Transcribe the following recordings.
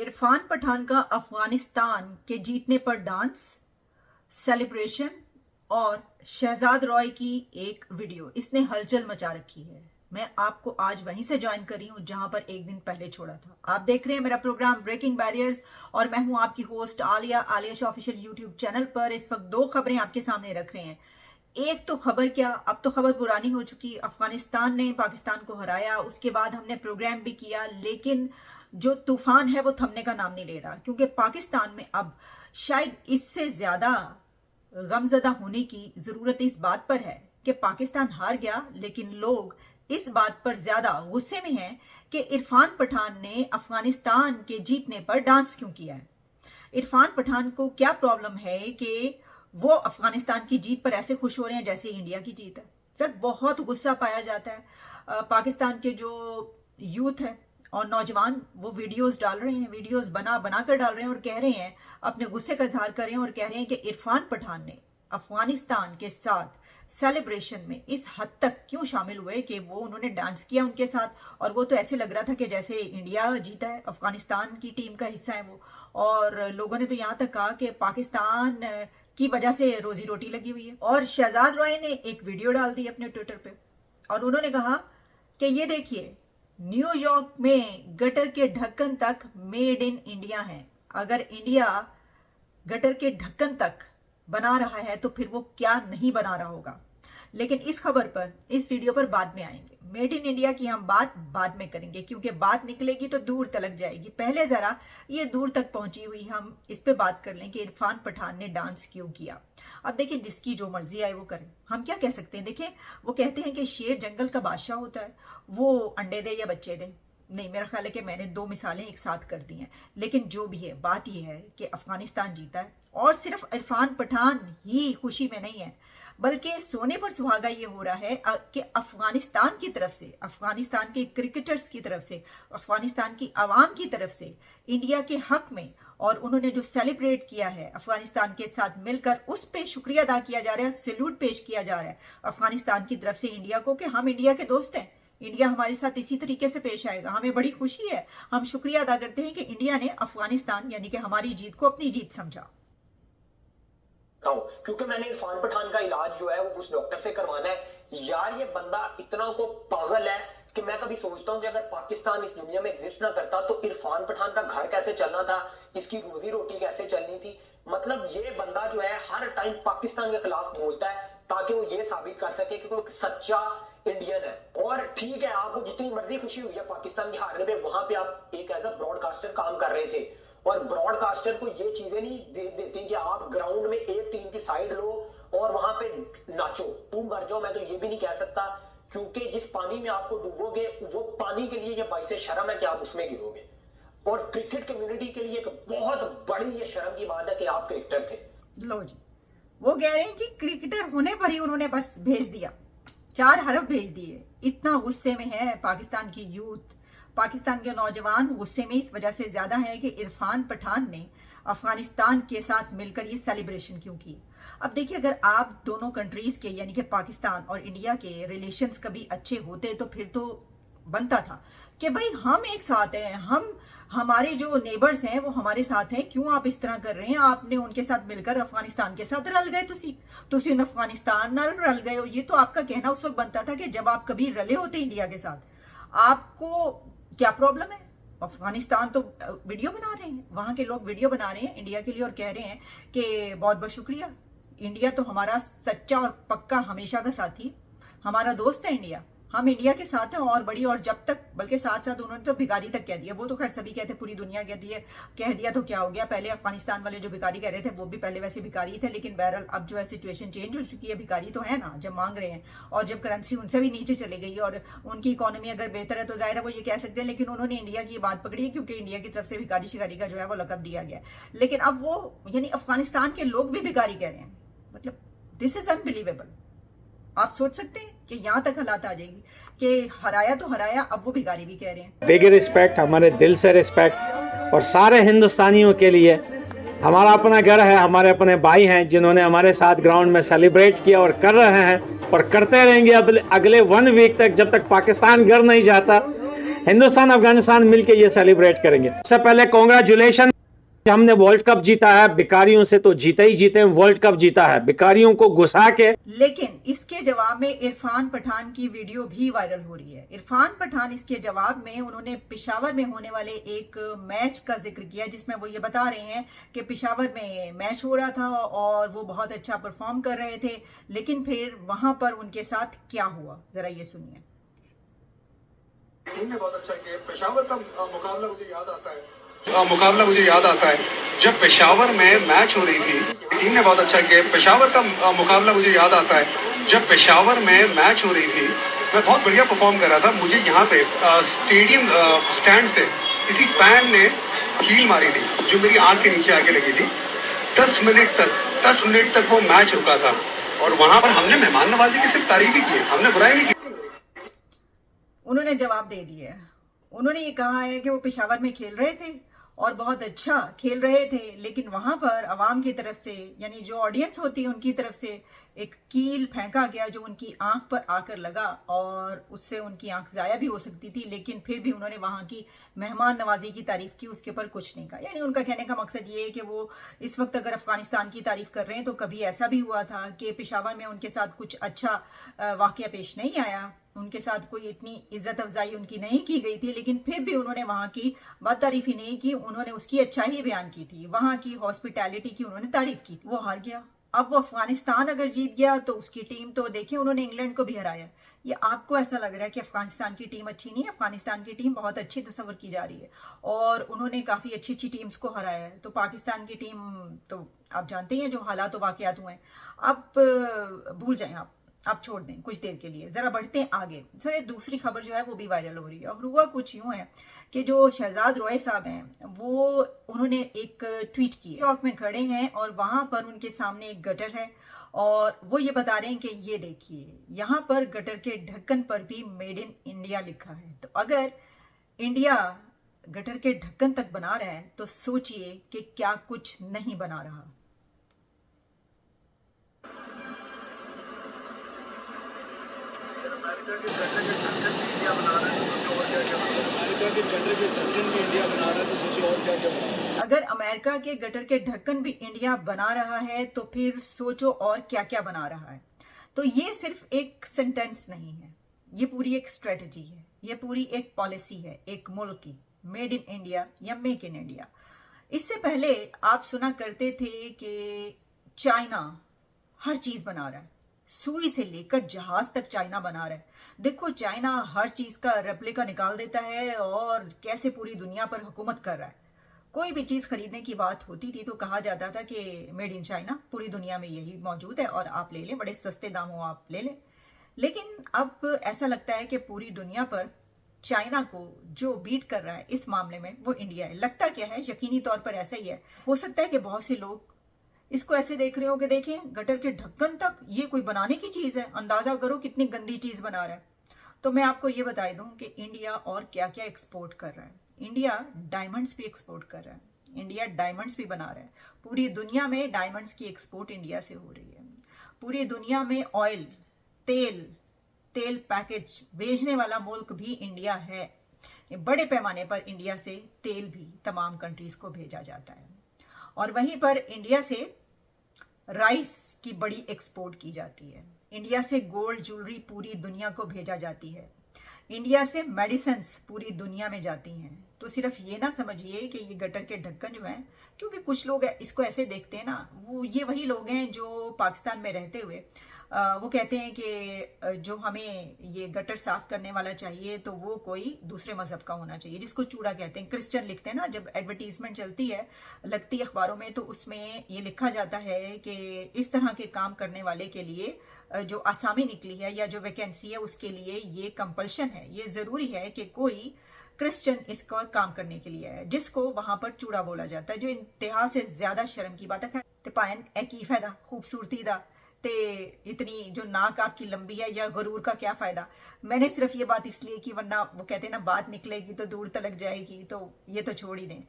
इरफान पठान का अफगानिस्तान के जीतने पर डांस, सेलिब्रेशन और शहजाद रॉय की एक वीडियो, इसने हलचल मचा रखी है। मैं आपको आज वहीं से ज्वाइन करी हूं जहां पर एक दिन पहले छोड़ा था। आप देख रहे हैं मेरा प्रोग्राम ब्रेकिंग बैरियर्स और मैं हूं आपकी host Alia Shah official YouTube channel पर। इस वक्त दो खबरें आपके सामने रख रहे हैं। एक तो खबर क्या, अब तो खबर पुरानी हो चुकी। अफगानिस्तान ने पाकिस्तान को हराया, उसके बाद हमने प्रोग्राम भी किया, लेकिन जो तूफान है वो थमने का नाम नहीं ले रहा, क्योंकि पाकिस्तान में अब शायद इससे ज्यादा गमजदा होने की जरूरत इस बात पर है कि पाकिस्तान हार गया, लेकिन लोग इस बात पर ज्यादा गुस्से में हैं कि इरफान पठान ने अफगानिस्तान के जीतने पर डांस क्यों किया है। इरफान पठान को क्या प्रॉब्लम है कि वो अफगानिस्तान की जीत पर ऐसे खुश हो रहे हैं जैसे इंडिया की जीत है। सर, बहुत गुस्सा पाया जाता है। पाकिस्तान के जो यूथ है और नौजवान वो वीडियोस डाल रहे हैं, वीडियोस बना कर डाल रहे हैं और कह रहे हैं, अपने गुस्से का इजहार कर रहे हैं और कह रहे हैं कि इरफान पठान ने अफगानिस्तान के साथ सेलिब्रेशन में इस हद तक क्यों शामिल हुए कि वो उन्होंने डांस किया उनके साथ, और वो तो ऐसे लग रहा था कि जैसे इंडिया जीता है, अफगानिस्तान की टीम का हिस्सा है वो। और लोगों ने तो यहाँ तक कहा कि पाकिस्तान की वजह से रोजी रोटी लगी हुई है। और शहजाद रॉय ने एक वीडियो डाल दी अपने ट्विटर पे और उन्होंने कहा कि ये देखिए, न्यूयॉर्क में गटर के ढक्कन तक मेड इन इंडिया है। अगर इंडिया गटर के ढक्कन तक बना रहा है तो फिर वो क्या नहीं बना रहा होगा। लेकिन इस खबर पर, इस वीडियो पर बाद में आएंगे। मेड इन इंडिया की हम बात बाद में करेंगे, क्योंकि बात निकलेगी तो दूर तलक जाएगी। पहले जरा ये दूर तक पहुंची हुई हम इस पे बात कर लें कि इरफान पठान ने डांस क्यों किया। अब देखिए, जिसकी जो मर्जी आए वो करे, हम क्या कह सकते हैं। देखिए, वो कहते हैं कि शेर जंगल का बादशाह होता है, वो अंडे दे या बच्चे दे। नहीं, मेरा ख्याल है कि मैंने दो मिसालें एक साथ कर दी हैं। लेकिन जो भी है, बात यह है कि अफगानिस्तान जीता है और सिर्फ इरफान पठान ही खुशी में नहीं है, बल्कि सोने पर सुहागा ये हो रहा है कि अफगानिस्तान की तरफ से, अफगानिस्तान के क्रिकेटर्स की तरफ से, अफगानिस्तान की आवाम की तरफ से इंडिया के हक में, और उन्होंने जो सेलिब्रेट किया है अफगानिस्तान के साथ मिलकर, उस पे शुक्रिया अदा किया जा रहा है, सैल्यूट पेश किया जा रहा है अफगानिस्तान की तरफ से इंडिया को कि हम इंडिया के दोस्त हैं, इंडिया हमारे साथ इसी तरीके से पेश आएगा। हमें बड़ी खुशी है, हम शुक्रिया अदा करते हैं कि इंडिया ने अफगानिस्तान यानी कि हमारी जीत को अपनी जीत समझा। क्योंकि मैंने इरफान पठान का इलाज जो है वो उस डॉक्टर से करवाना है। यार, ये बंदा इतना को पागल है कि मैं कभी सोचता हूं कि अगर पाकिस्तान इस दुनिया में एग्जिस्ट ना करता तो इरफान पठान का घर कैसे चलना था, इसकी रोजी रोटी कैसे चलनी थी। मतलब ये बंदा जो है हर टाइम पाकिस्तान के खिलाफ बोलता है ताकि वो ये साबित कर सके कि वो सच्चा इंडियन है। और ठीक है, आपको जितनी मर्जी खुशी हुई है पाकिस्तान के हारने पे, वहां पे आप एक एज अ ब्रॉडकास्टर काम कर रहे थे, और ब्रॉडकास्टर को ये चीजें नहीं देती कि आप ग्राउंड में एक टीम की साइड लो और वहां पे नाचो। तुम मर जाओ, मैं तो ये भी नहीं कह सकता, क्योंकि जिस पानी में आपको डूबोगे वो पानी के लिए ये बाइसे शर्म है कि आप उसमें गिरोगे। और क्रिकेट कम्युनिटी के लिए एक बहुत बड़ी ये शर्म की बात है कि आप क्रिकेटर थे। लो जी, वो कह रहे हैं जी क्रिकेटर होने पर ही उन्होंने बस भेज दिया, 4 हरफ भेज दिए। इतना गुस्से में है पाकिस्तान की यूथ, पाकिस्तान के नौजवान गुस्से में इस वजह से ज्यादा है कि इरफान पठान ने अफगानिस्तान के साथ मिलकर ये सेलिब्रेशन क्यों की। अब देखिए, अगर आप दोनों कंट्रीज के यानी कि पाकिस्तान और इंडिया के रिलेशंस कभी अच्छे होते तो फिर तो बनता था कि भाई हम एक साथ हैं, हम हमारे जो नेबर्स हैं वो हमारे साथ हैं, क्यों आप इस तरह कर रहे हैं। आपने उनके साथ मिलकर अफगानिस्तान के साथ रल गए, तुसी अफगानिस्तान नाल रल गए हो। ये तो आपका कहना उस वक्त बनता था कि जब आप कभी रले होते इंडिया के साथ, आपको क्या प्रॉब्लम है। अफगानिस्तान तो वीडियो बना रहे हैं, वहां के लोग वीडियो बना रहे हैं इंडिया के लिए और कह रहे हैं कि बहुत बहुत शुक्रिया, इंडिया तो हमारा सच्चा और पक्का हमेशा का साथी, हमारा दोस्त है इंडिया, हम इंडिया के साथ हैं और बड़ी। और जब तक, बल्कि साथ साथ उन्होंने तो भिखारी तक कह दिया। वो तो खैर सभी कहते, पूरी दुनिया कहती है, कह दिया तो क्या हो गया। पहले अफगानिस्तान वाले जो भिखारी कह रहे थे वो भी पहले वैसे भिखारी थे, लेकिन बहरहाल अब जो है सिचुएशन चेंज हो चुकी है। भिखारी तो है ना, जब मांग रहे हैं, और जब करेंसी उनसे भी नीचे चले गई और उनकी इकोनॉमी अगर बेहतर है तो जाहिर है वो ये कह सकते हैं। लेकिन उन्होंने इंडिया की बात पकड़ी है, क्योंकि इंडिया की तरफ से भिखारी शिकारी का जो है वो लकब दिया गया। लेकिन अब वो यानी अफगानिस्तान के लोग भी भिखारी कह रहे हैं। मतलब दिस इज अनबिलीवेबल। आप सोच सकते हैं कि यहाँ तक हालात आ जाएगी कि हराया तो हराया, अब वो भिखारी भी कह रहे हैं। बिग रिस्पेक्ट, हमारे दिल से रिस्पेक्ट। और सारे हिंदुस्तानियों के लिए, हमारा अपना घर है, हमारे अपने भाई हैं जिन्होंने हमारे साथ ग्राउंड में सेलिब्रेट किया और कर रहे हैं और करते रहेंगे अब अगले 1 वीक तक, जब तक पाकिस्तान घर नहीं जाता। हिंदुस्तान अफगानिस्तान मिलके ये सेलिब्रेट करेंगे। सबसे पहले कॉन्ग्रेचुलेशन, हमने वर्ल्ड कप जीता है, भिखारियों से तो जीते ही जीते, वर्ल्ड कप जीता है भिखारियों को घुसा के। लेकिन इसके जवाब में इरफान पठान की वीडियो भी वायरल हो रही है। इरफान पठान इसके जवाब में उन्होंने पेशावर में होने वाले एक मैच का जिक्र किया, जिसमें वो ये बता रहे हैं कि पेशावर में मैच हो रहा था और वो बहुत अच्छा परफॉर्म कर रहे थे, लेकिन फिर वहां पर उनके साथ क्या हुआ, जरा ये सुनिए। टीम ने बहुत अच्छा किया। पेशावर का मुकाबला मुझे याद आता है जब पेशावर में मैच हो रही थी। टीम ने बहुत अच्छा किया। पेशावर का मुकाबला मुझे याद आता है जब पेशावर में मैच हो रही थी। मैं बहुत बढ़िया परफॉर्म कर रहा था। मुझे यहाँ पे स्टेडियम स्टैंड से किसी फैन ने कील मारी थी जो मेरी आंख के नीचे आके लगी थी। 10 मिनट तक वो मैच रुका था और वहां पर हमने मेहमान नवाजी की सिर्फ तारीफ ही की, हमने बुराई नहीं की। उन्होंने जवाब दे दिया। उन्होंने ये कहा है कि वो पेशावर में खेल रहे थे और बहुत अच्छा खेल रहे थे, लेकिन वहां पर अवाम की तरफ से, यानी जो ऑडियंस होती है उनकी तरफ से एक कील फेंका गया जो उनकी आंख पर आकर लगा और उससे उनकी आंख जाया भी हो सकती थी, लेकिन फिर भी उन्होंने वहां की मेहमान नवाजी की तारीफ की, उसके ऊपर कुछ नहीं कहा। यानी उनका कहने का मकसद ये है कि वो इस वक्त अगर अफगानिस्तान की तारीफ कर रहे हैं तो कभी ऐसा भी हुआ था कि पेशावर में उनके साथ कुछ अच्छा वाकया पेश नहीं आया, उनके साथ कोई इतनी इज्जत अफजाई उनकी नहीं की गई थी, लेकिन फिर भी उन्होंने वहां की बात तारीफ ही नहीं की, उन्होंने उसकी अच्छाई ही बयान की थी, वहां की हॉस्पिटैलिटी की उन्होंने तारीफ की थी। वो हार गया। अब वो अफगानिस्तान अगर जीत गया तो उसकी टीम तो देखिए उन्होंने इंग्लैंड को भी हराया। ये आपको ऐसा लग रहा है कि अफगानिस्तान की टीम अच्छी नहीं है? अफगानिस्तान की टीम बहुत अच्छी तस्वर की जा रही है और उन्होंने काफी अच्छी अच्छी टीम्स को हराया है। तो पाकिस्तान की टीम तो आप जानते हैं जो हालात व वाकयात हुए हैं, अब भूल जाएं आप छोड़ दें कुछ देर के लिए। जरा बढ़ते हैं आगे। सर दूसरी खबर जो है वो भी वायरल हो रही है और हुआ कुछ यूं है कि जो शहजाद रॉय साहब हैं वो उन्होंने एक ट्वीट की, न्यूयॉर्क में खड़े हैं और वहां पर उनके सामने एक गटर है और वो ये बता रहे हैं कि ये देखिए यहाँ पर गटर के ढक्कन पर भी मेड इन इंडिया लिखा है। तो अगर इंडिया गटर के ढक्कन तक बना रहा है तो सोचिए कि क्या कुछ नहीं बना रहा। अमेरिका के गटर के ढक्कन भी इंडिया बना रहा है तो सोचो और क्या क्या बना रहा है। अमेरिका के गटर के ढक्कन भी इंडिया बना रहा है तो सोचो और क्या क्या बना रहा है। अगर अमेरिका के गटर के ढक्कन भी इंडिया बना रहा है तो फिर सोचो और क्या क्या बना रहा है। तो ये सिर्फ एक सेंटेंस नहीं है, ये पूरी एक स्ट्रेटजी है, ये पूरी एक पॉलिसी है एक मुल्क की, मेड इन इंडिया या मेक इन इंडिया। इससे पहले आप सुना करते थे कि चाइना हर चीज बना रहा है, सुई से लेकर जहाज तक चाइना बना रहा है। देखो चाइना हर चीज का रेप्लिका निकाल देता है और कैसे पूरी दुनिया पर हुकूमत कर रहा है। कोई भी चीज खरीदने की बात होती थी तो कहा जाता था कि मेड इन चाइना, पूरी दुनिया में यही मौजूद है और आप ले लें, बड़े सस्ते दामों आप ले लें। लेकिन अब ऐसा लगता है कि पूरी दुनिया पर चाइना को जो बीट कर रहा है इस मामले में वो इंडिया है। लगता क्या है, यकीनी तौर पर ऐसा ही है। हो सकता है कि बहुत से लोग इसको ऐसे देख रहे हो कि देखें गटर के ढक्कन तक ये कोई बनाने की चीज है, अंदाजा करो कितनी गंदी चीज बना रहा है। तो मैं आपको ये बता दूं कि इंडिया और क्या क्या एक्सपोर्ट कर रहा है। इंडिया डायमंड्स भी एक्सपोर्ट कर रहा है, इंडिया डायमंड्स भी बना रहा है। पूरी दुनिया में डायमंड्स की एक्सपोर्ट इंडिया से हो रही है। पूरी दुनिया में ऑयल, तेल पैकेज भेजने वाला मुल्क भी इंडिया है। बड़े पैमाने पर इंडिया से तेल भी तमाम कंट्रीज को भेजा जाता है और वहीं पर इंडिया से राइस की बड़ी एक्सपोर्ट की जाती है। इंडिया से गोल्ड ज्वेलरी पूरी दुनिया को भेजा जाती है। इंडिया से मेडिसिन्स पूरी दुनिया में जाती हैं। तो सिर्फ ये ना समझिए कि ये गटर के ढक्कन जो हैं, क्योंकि कुछ लोग इसको ऐसे देखते हैं ना, वो ये वही लोग हैं जो पाकिस्तान में रहते हुए वो कहते हैं कि जो हमें ये गटर साफ करने वाला चाहिए तो वो कोई दूसरे मजहब का होना चाहिए, जिसको चूड़ा कहते हैं। क्रिश्चियन लिखते हैं ना, जब एडवर्टीजमेंट चलती है लगती है अखबारों में तो उसमें ये लिखा जाता है कि इस तरह के काम करने वाले के लिए जो आसामी निकली है या जो वैकेंसी है उसके लिए ये कंपल्शन है, ये जरूरी है कि कोई क्रिश्चियन इसका काम करने के लिए है, जिसको वहां पर चूड़ा बोला जाता है, जो इंतहा से ज्यादा शर्म की बात है। तिपायन ए की फायदा खूबसूरती दा इतने इतनी जो नाक आपकी लंबी है, या गुरूर का क्या फ़ायदा। मैंने सिर्फ ये बात इसलिए कि वरना वो कहते हैं ना बात निकलेगी तो दूर तलक जाएगी, तो ये तो छोड़ ही दें।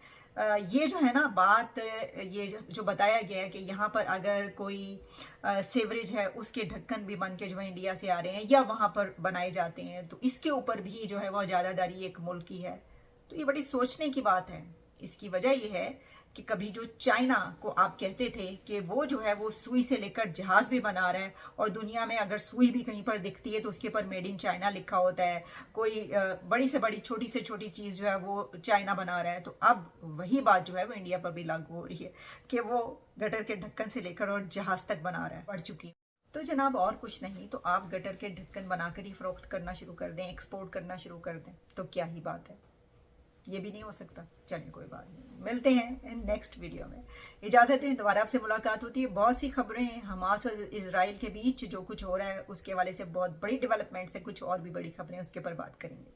ये जो है ना बात, ये जो बताया गया है कि यहाँ पर अगर कोई सेवरेज है उसके ढक्कन भी बन के जो है इंडिया से आ रहे हैं या वहाँ पर बनाए जाते हैं, तो इसके ऊपर भी जो है वो इजारादारी एक मुल्क की है। तो ये बड़ी सोचने की बात है। इसकी वजह यह है कि कभी जो चाइना को आप कहते थे कि वो जो है वो सुई से लेकर जहाज भी बना रहा है, और दुनिया में अगर सुई भी कहीं पर दिखती है तो उसके ऊपर मेड इन चाइना लिखा होता है, कोई बड़ी से बड़ी छोटी से छोटी चीज़ जो है वो चाइना बना रहा है, तो अब वही बात जो है वो इंडिया पर भी लागू हो रही है कि वो गटर के ढक्कन से लेकर और जहाज तक बना रहा है, बढ़ चुकी है। तो जनाब और कुछ नहीं, तो आप गटर के ढक्कन बनाकर ही फ़रोख्त करना शुरू कर दें, एक्सपोर्ट करना शुरू कर दें, तो क्या ही बात है। ये भी नहीं हो सकता। चलिए कोई बात नहीं, मिलते हैं नेक्स्ट वीडियो में। इजाज़त है, दोबारा आपसे मुलाकात होती है। बहुत सी खबरें हैं हमास और इजराइल के बीच जो कुछ हो रहा है उसके हवाले से, बहुत बड़ी डेवलपमेंट्स है, कुछ और भी बड़ी खबरें उसके ऊपर बात करेंगे।